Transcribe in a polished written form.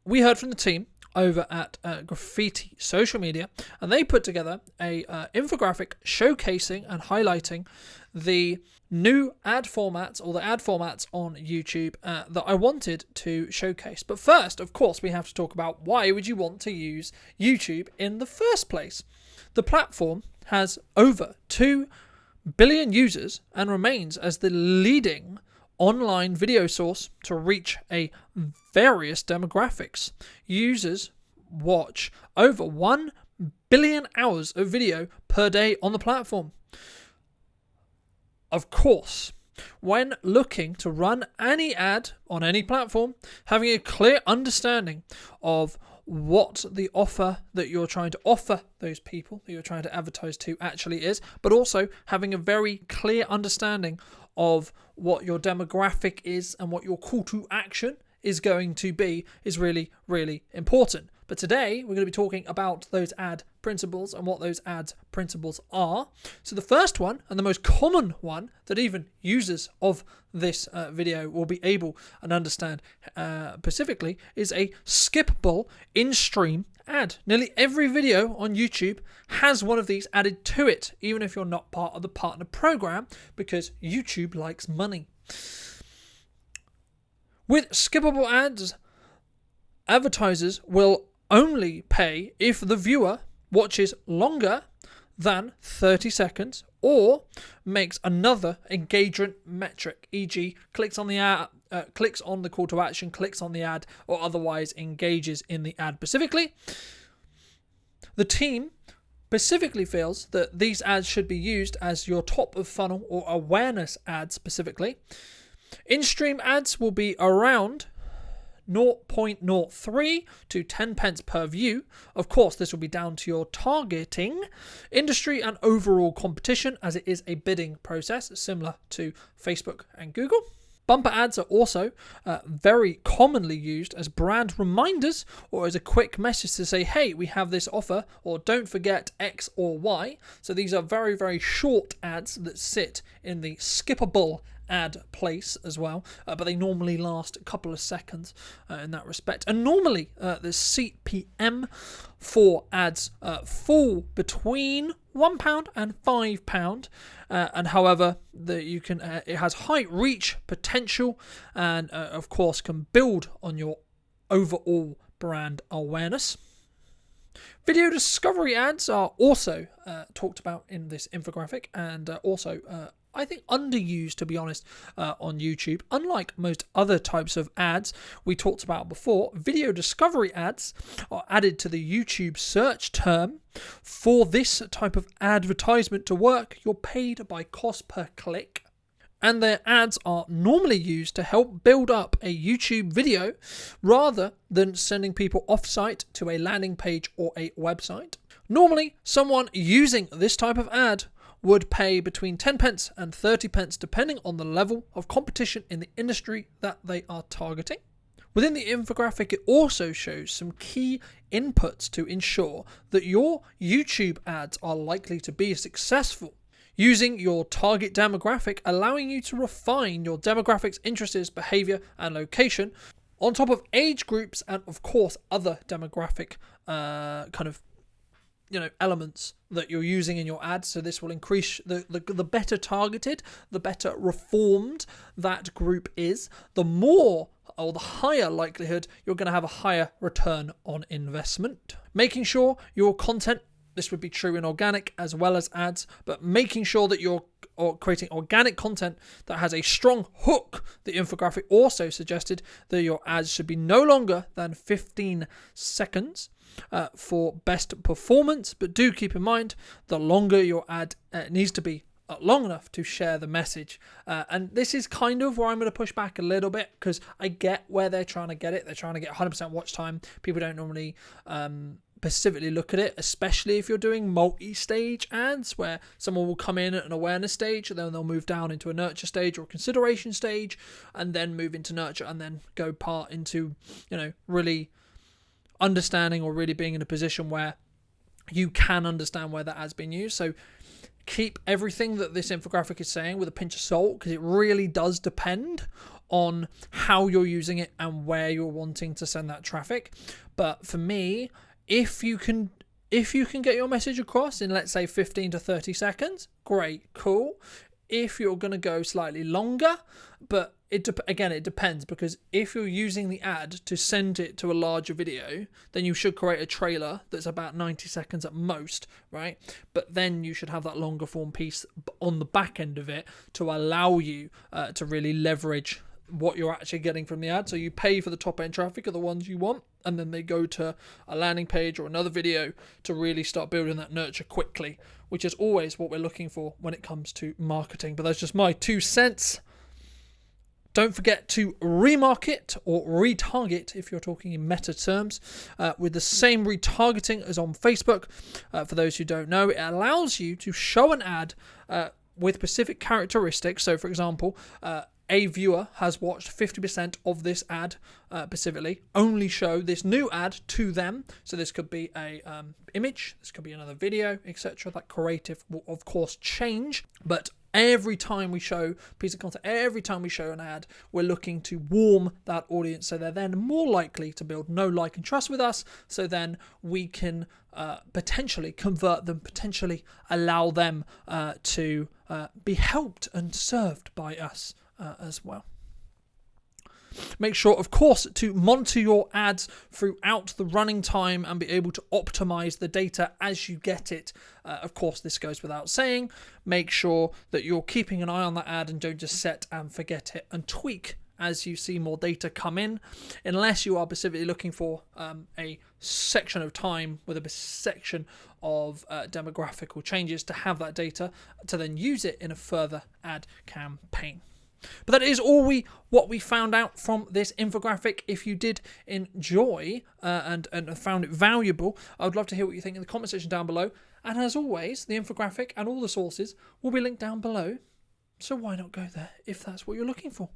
we heard from the team over at Graffiti Social Media, and they put together a infographic showcasing and highlighting the new ad formats, or the ad formats on YouTube that I wanted to showcase. But first, of course, we have to talk about why would you want to use YouTube in the first place. The platform has over 2 billion users and remains as the leading online video source to reach a various demographics. Users watch over 1 billion hours of video per day on the platform. Of course, when looking to run any ad on any platform, having a clear understanding of what the offer that you're trying to offer those people that you're trying to advertise to actually is, but also having a very clear understanding of what your demographic is and what your call to action is going to be is really, really important. But today we're going to be talking about those ad principles and what those ad principles are. So the first one, and the most common one that even users of this video will be able and understand specifically, is a skippable in-stream ad. Nearly every video on YouTube has one of these added to it, even if you're not part of the partner program, because YouTube likes money. With skippable ads, advertisers will only pay if the viewer watches longer than 30 seconds or makes another engagement metric, e.g. clicks on the ad, clicks on the call to action, clicks on the ad, or otherwise engages in the ad specifically. The team specifically feels that these ads should be used as your top of funnel or awareness ads specifically. In-stream ads will be around 0.03 to 10 pence per view. Of course, this will be down to your targeting, industry and overall competition, as it is a bidding process similar to Facebook and Google. Bumper ads are also very commonly used as brand reminders or as a quick message to say, hey, we have this offer, or don't forget X or Y. So these are very, very short ads that sit in the skippable ad place as well, but they normally last a couple of seconds in that respect. And normally the CPM for ads fall between £1 and £5, and however you can it has high reach potential, and of course can build on your overall brand awareness. Video discovery ads are also talked about in this infographic, and also I think underused, to be honest, on YouTube. Unlike most other types of ads we talked about before, video discovery ads are added to the YouTube search term. For this type of advertisement to work, you're paid by cost per click, and their ads are normally used to help build up a YouTube video rather than sending people off-site to a landing page or a website. Normally, someone using this type of ad would pay between 10 pence and 30 pence depending on the level of competition in the industry that they are targeting. Within the infographic, it also shows some key inputs to ensure that your YouTube ads are likely to be successful, using your target demographic, allowing you to refine your demographics, interests, behavior, and location, on top of age groups and, of course, other demographic elements that you're using in your ads. So this will increase the better targeted, the better reformed that group is, the more or the higher likelihood you're going to have a higher return on investment. Making sure your content, this would be true in organic as well as ads, but making sure that you're creating organic content that has a strong hook. The infographic also suggested that your ads should be no longer than 15 seconds for best performance, but do keep in mind the longer your ad needs to be long enough to share the message. And this is kind of where I'm going to push back a little bit, because I get where they're trying to get it. They're trying to get 100% watch time. People don't normally specifically look at it, especially if you're doing multi-stage ads where someone will come in at an awareness stage, and then they'll move down into a nurture stage or a consideration stage, and then move into nurture, and then go part into, really understanding or really being in a position where you can understand where that has been used. So keep everything that this infographic is saying with a pinch of salt, because it really does depend on how you're using it and where you're wanting to send that traffic. But for me, if you can get your message across in, let's say, 15 to 30 seconds, great, cool. If you're going to go slightly longer, but it depends, because if you're using the ad to send it to a larger video, then you should create a trailer that's about 90 seconds at most, right? But then you should have that longer form piece on the back end of it to allow you to really leverage what you're actually getting from the ad. So you pay for the top end traffic of the ones you want, and then they go to a landing page or another video to really start building that nurture quickly, which is always what we're looking for when it comes to marketing. But that's just my 2 cents. Don't forget to remarket or retarget, if you're talking in meta terms, with the same retargeting as on Facebook. For those who don't know, it allows you to show an ad with specific characteristics. So, for example, a viewer has watched 50% of this ad specifically, only show this new ad to them. So this could be a image, this could be another video, etc. That creative will of course change, but every time we show a piece of content, every time we show an ad, we're looking to warm that audience, so they're then more likely to build know, like and trust with us. So then we can potentially convert them, potentially allow them to be helped and served by us as well. Make sure, of course, to monitor your ads throughout the running time and be able to optimize the data as you get it. Of course, this goes without saying. Make sure that you're keeping an eye on that ad and don't just set and forget it, and tweak as you see more data come in, unless you are specifically looking for a section of time with a section of demographical changes to have that data to then use it in a further ad campaign. But that is what we found out from this infographic. If you did enjoy and found it valuable, I would love to hear what you think in the comment section down below. And as always, the infographic and all the sources will be linked down below. So why not go there if that's what you're looking for?